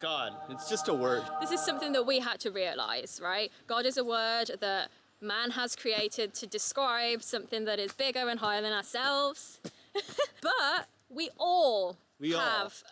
God, it's just a word. This is something that we had to realize, right? God is a word that man has created to describe something that is bigger and higher than ourselves. But we all have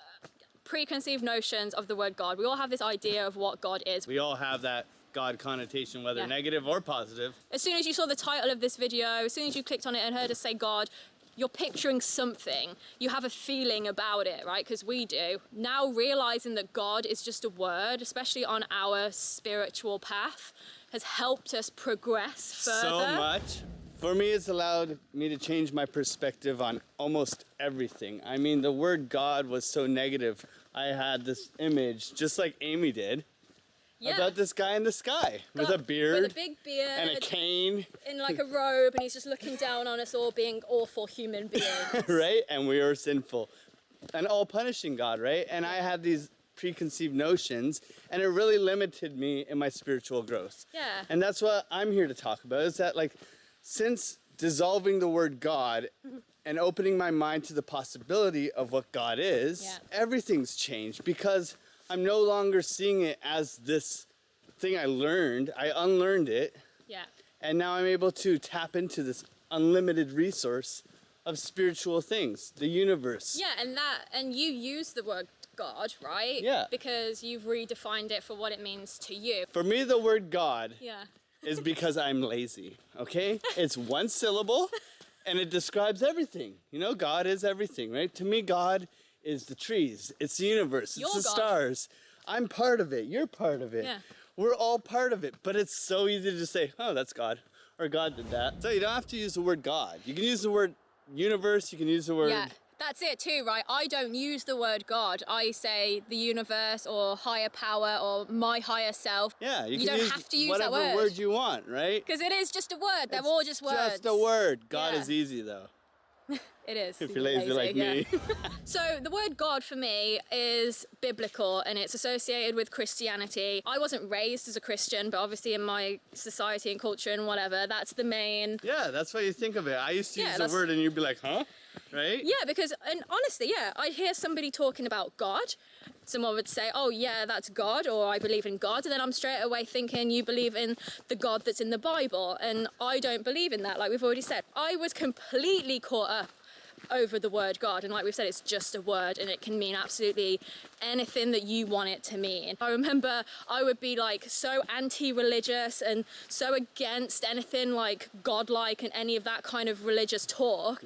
preconceived notions of the word God. We all have this idea of what God is. We all have that God connotation, whether negative or positive. As soon as you saw the title of this video, as soon as you clicked on it and heard us say God, you're picturing something. You have a feeling about it, right? Because we do. Now realizing that God is just a word, especially on our spiritual path, has helped us progress further. So much. For me, it's allowed me to change my perspective on almost everything. I mean, the word God was so negative. I had this image, just like Amy did, about this guy in the sky with a beard, with a big beard, and a cane, in like a robe, and he's just looking down on us all being awful human beings. right? And we are sinful, and all punishing God, right? And I had these preconceived notions, and it really limited me in my spiritual growth. Yeah. And that's what I'm here to talk about, is that, like, since dissolving the word God and opening my mind to the possibility of what God is, everything's changed, because I'm no longer seeing it as this thing I learned. I unlearned it. Yeah. And now I'm able to tap into this unlimited resource of spiritual things, the universe. Yeah, and you use the word God, right? Yeah. Because you've redefined it for what it means to you. For me, the word God Yeah. is because I'm lazy, okay? It's one syllable, and it describes everything. You know, God is everything, right? To me, God is the trees, it's the universe, it's the stars. I'm part of it, you're part of it. Yeah. We're all part of it, but it's so easy to say, oh, that's God, or God did that. So you don't have to use the word God. You can use the word universe, you can use the word... Yeah, that's it too, right? I don't use the word God. I say the universe or higher power or my higher self. Yeah, you don't can have to use whatever that word you want, right? Because it is just a word. They're all just words. Just a word. God is easy, though. It is. If you're lazy like me. So the word God for me is biblical, and it's associated with Christianity. I wasn't raised as a Christian, but obviously in my society and culture and whatever, that's the main... Yeah, that's what you think of it. I used to use the word and you'd be like, huh? Right? Yeah, because, and honestly, yeah, I'd hear somebody talking about God. Someone would say, oh yeah, that's God, or I believe in God. And then I'm straight away thinking, you believe in the God that's in the Bible. And I don't believe in that, like we've already said. I was completely caught up over the word God, and like we've said, it's just a word and it can mean absolutely anything that you want it to mean. I remember I would be like so anti-religious and so against anything like godlike and any of that kind of religious talk,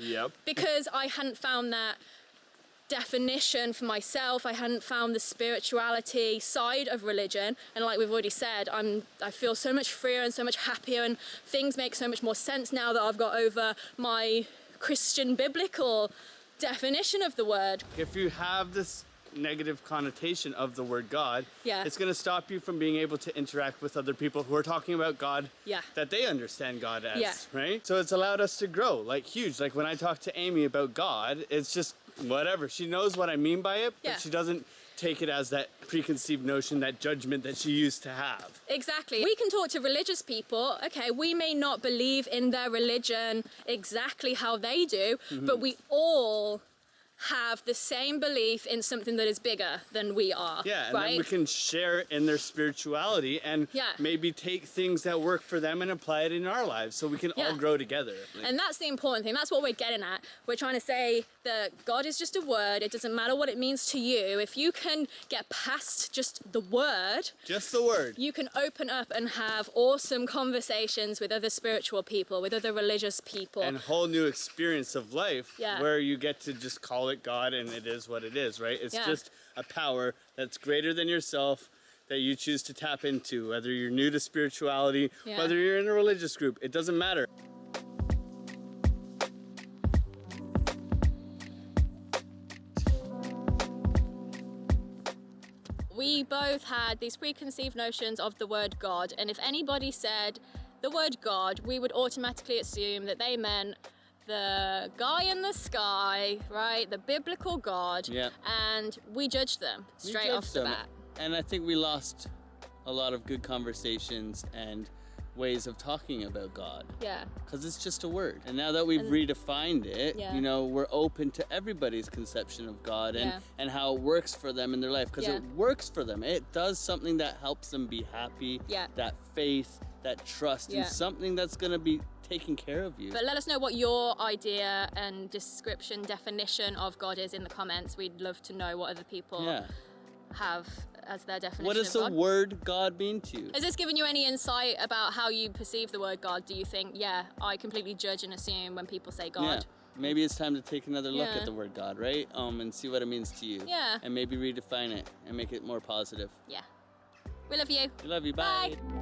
because I hadn't found that definition for myself. I hadn't found the spirituality side of religion, and like we've already said, I feel so much freer and so much happier, and things make so much more sense now that I've got over my Christian biblical definition of the word. If you have this negative connotation of the word God, it's going to stop you from being able to interact with other people who are talking about God that they understand God as, right? So it's allowed us to grow, like huge. Like when I talk to Amy about God, it's just whatever. She knows what I mean by it, but she doesn't take it as that preconceived notion, that judgment that she used to have. Exactly. We can talk to religious people. Okay, we may not believe in their religion exactly how they do, but we all have the same belief in something that is bigger than we are. Yeah, and then we can share in their spirituality and maybe take things that work for them and apply it in our lives so we can all grow together. And that's the important thing. That's what we're getting at. We're trying to say that God is just a word. It doesn't matter what it means to you. If you can get past just the word, you can open up and have awesome conversations with other spiritual people, with other religious people. And a whole new experience of life where you get to just call it God, and it is what it is, right? It's just a power that's greater than yourself that you choose to tap into, whether you're new to spirituality, whether you're in a religious group, it doesn't matter. We both had these preconceived notions of the word God, and if anybody said the word God, we would automatically assume that they meant the guy in the sky, right? The biblical God. And we judged them straight off the bat. And I think we lost a lot of good conversations and ways of talking about God. Yeah. Because it's just a word. And now that we've redefined it, you know, we're open to everybody's conception of God and how it works for them in their life. Because it works for them. It does something that helps them be happy. Yeah. That faith, that trust in something that's going to be taking care of you. But let us know what your idea and description, definition of God is in the comments. We'd love to know what other people have as their definition What does of the God. word God mean to you? Has this given you any insight about how you perceive the word God? Do you think, I completely judge and assume when people say God? Yeah. Maybe it's time to take another look at the word God, right? And see what it means to you. Yeah. And maybe redefine it and make it more positive. Yeah. We love you. We love you. Bye. Bye.